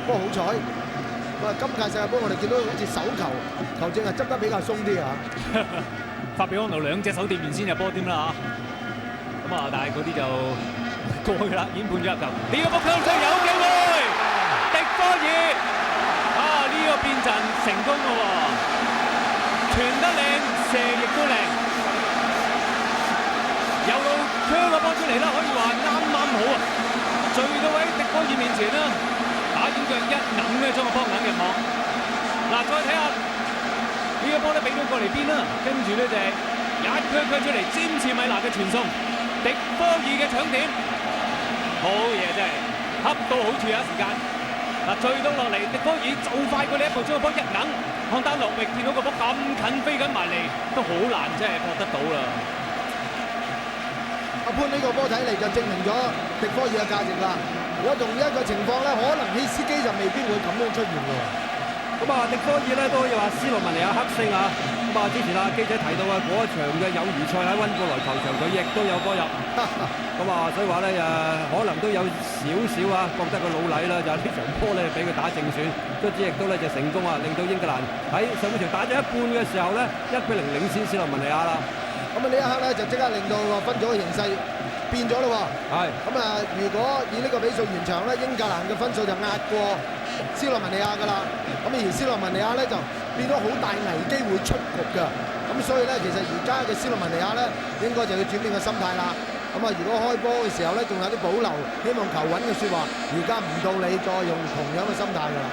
不過好彩，今屆世界盃我哋見到好似手球證係執得比較鬆啲啊！法比安奴兩隻手掂完先入波添啦嚇。咁啊，但係嗰啲就過去啦，已經判咗入球。呢個波強勢有機會，迪科爾啊！呢個變陣成功嘅喎，傳得靚，射亦都靚，右路槍個波出嚟啦，可以話啱啱好啊！聚到喺迪科爾面前啦，打遠腳一揞咧，將個波揞入網。嗱，再睇下呢個波咧，俾到過嚟邊啦，跟住咧就係一腳出嚟，詹士米拿嘅傳送，迪科爾嘅搶點，好嘢真係，恰到好處啊時間。嗱，聚到落嚟，迪科爾就快過你一步，將個波一揞，康丹諾域見到個波咁近飛緊埋嚟，都好難真係撲得到啦。阿潘呢個波睇嚟就證明咗迪科爾嘅價值啦。如果同一個情況咧，可能希斯基就未必會咁樣出現嘅。咁啊，迪科爾咧都可以話斯洛文尼亞克星啊！咁啊，之前啊記者提到啊，嗰一場嘅友誼賽喺溫布萊球場，佢亦都有波入。咁啊，所以話咧可能都有少少啊，覺得個老禮啦，就呢場波咧俾佢打正選，卒之亦都咧就成功啊，令到英格蘭喺上半場打咗一半嘅時候咧，1-0領先斯洛文尼亞啦。咁啊呢一刻咧就即刻令到分組嘅形勢變咗咯喎。係。咁啊，如果以呢個比數完場咧，英格蘭嘅分數就壓過斯洛文尼亞㗎啦。咁而斯洛文尼亞咧就變咗好大危機會出局㗎。咁所以咧，其實而家嘅斯洛文尼亞咧應該就要轉變個心態啦。咁啊，如果開波嘅時候咧仲有啲保留，希望求穩嘅説話，而家唔到你再用同樣嘅心態㗎啦。